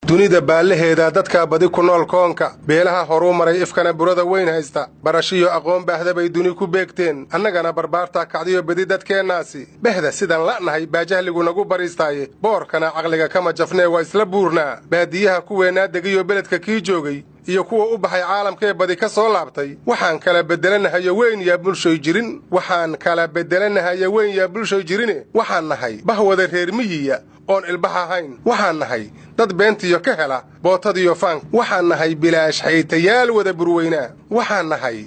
dunida baalaheeda dadka badi ku nool koonka beelaha horu maray ifkana burada weyn haysta barashiyo aqoon baahda bay duni ku beegteen annagana barbaarta kacdiyo badi dadkeenaasi bahda sidan la'nahay baajahligu nagu bariistaaye boorkana caqliga kama jafnee waa isla buurnaa baadiyaha kuweenaa degiyo beledka kii joogay iyo kuwa u baxay caalamkee badi ka soo laabtay waxaan kala bedelanahay weyn yaa bulshoy jirin waxaan nahay bahwada reer miyiga oon ilbaha ahayn waxaan nahay dad beentiyo ka hela bootadiyo faan waxaan nahay bilaash xaytayaal wada burweynaa waxaan nahay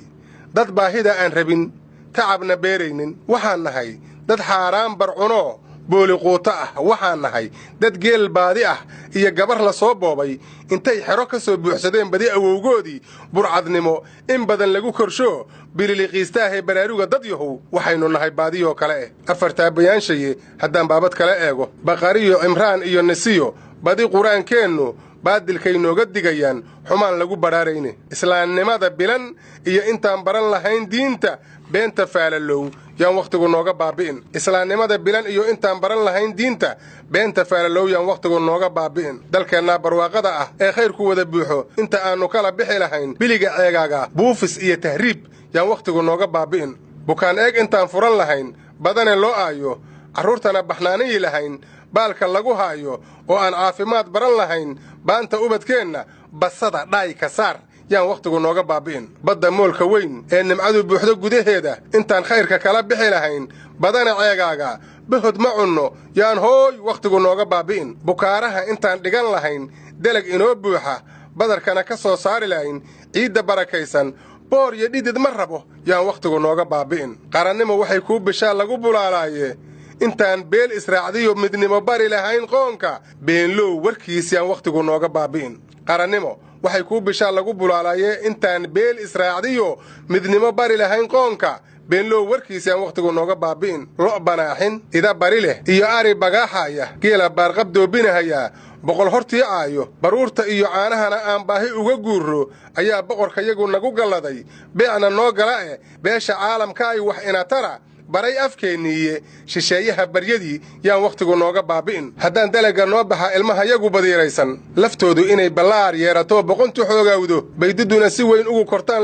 dad baahida aan rabin tacabna beeraynin waxaan nahay dad xaaraan barcuno booli quuto ah waxaan nahay dad geel baadi ah iyo gabar la soo boobay intay xero ka soo buuxsadeen badi awowgoodii burcadnimo in badan lagu korsho bililiqiistaahe baraaruga dad yahow waxaynu nahay baadiyoo kale afartaa bayaanshaye haddaan baabad kale eego baqariyo cimraan iyo nisiyo badi qur-aankeennu baadilkay nooga digayaan xumaan lagu badhaarayne islaamnimada bilan iyo intaan baran lahayn diinta beenta faalalow yaan wakhtigu nooga baabi'in islaamnimada bilan iyo intaan baran lahayn diinta beenta faalalow yaan wakhtigu nooga baabi'in dalkeennaa barwaaqada ah ee khayrku wada buuxo inta aannu kala bixi lahayn biliga ceegaaga buufis iyo tahriib yaan wakhtigu nooga baabi'in bukaan eeg intaan furan lahayn badane loo aayo carruurtana baxnaaniyi lahayn baalka lagu haayo oo aan caafimaad baran lahayn baanta ubadkeenna basada dhaay ka saar yaan wakhtigu nooga baabi'in badda moolka weyn ee nimcadu buuxdo gudaheeda intaan khayrka kala bixi lahayn badana ceegaaga bahod ma cunno yaan hooy wakhtigu nooga baabi'in bukaaraha intaan dhigan lahayn delag inoo buuxa badarkana ka soo saari lahayn ciidda barakaysan boor iyo dhidid ma rabo yaan wakhtigu nooga baabi'in qarannimo waxay kuu bishaa lagu bulaalaaye intaan beel israacdiyo midnimo bari lahayn qoonka beenlow warkiis yaan wakhtigu nooga baabi'in qarannimo waxay kuu bishaa lagu bulaalaaye intaan beel israacdiyo midnimo bari lahayn qoonka beenlow warkiis yaan wakhtigu nooga baabi'in lo' banaaxin ida bari leh iyo ari bagaaxaya geela baarqab doobinahayaa boqol hortii aayo baruurta iyo caanahana aan baahi uga guurro ayaa boqorkayagu nagu galladay beecna noo gala beesha caalamka ay wax ina tara baray afkeenniiye shisheeyaha baryadii yaan wakhtigu nooga baabi'in haddaan dalaga noo baxa ilmahayagu badiiraysan laftoodu inay ballaar yeerato boqontu xoogawdo baydiduna si weyn ugu kortaan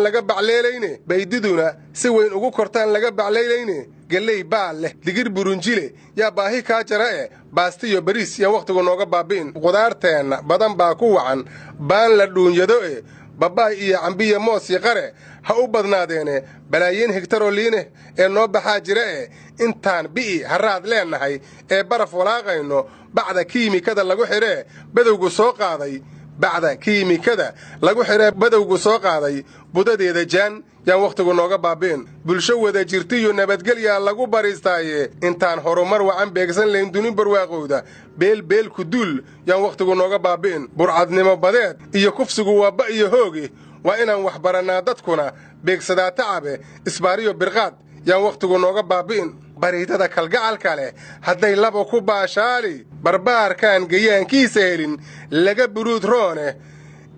laga bacleelayne gelley baal leh digir burunjile yaa baahi kaa jara baastiyo bariis yaan wakhtigu nooga baabi'in qudaarteenna badan baa ku wacan baan la dhuunyado babaay iyo cambiya moos iyo qare ha u badnaadeene balaayiin hegtaroo liine ee noo baxaa jira intaan bi'i harraad leennahay ee baraf walaaqayno bacda kiimikada lagu xidhee badowgu soo qaaday budadeeda jaan yaan wakhtigu nooga baabi'in bulsho wada jirtiyo nabadgelyaa lagu bariistaaye intaan horumar wacan beegsan layn duni barwaaqowda beel ku duul yaan wakhtigu nooga baabi'in burcadnimo badeed iyo kufsigu waa ba iyo hooge waa inaan wax barannaa dadkuna beegsadaa tacabe isbaariyo birqaad yaan wakhtigu nooga baabi'in bariidada kalgacalka leh hadday laba ku baashaali barbaarkaan gayaankiisa helin laga buruud roone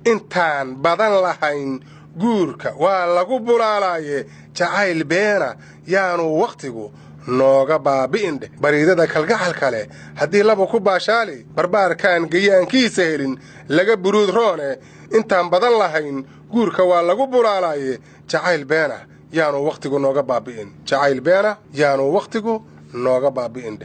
intaan badan lahayn guurka waa lagu bulaalaaye jacayl beena yaanu wakhtigu nooga baabi'in bariidada kalgacalka leh haddii laba ku baashaali barbaarkaan gayaankiisa helin laga buruud roone intaan badan lahayn guurka waa lagu bulaalaaye jacayl beena yaanu wakhtigu nooga baabi'in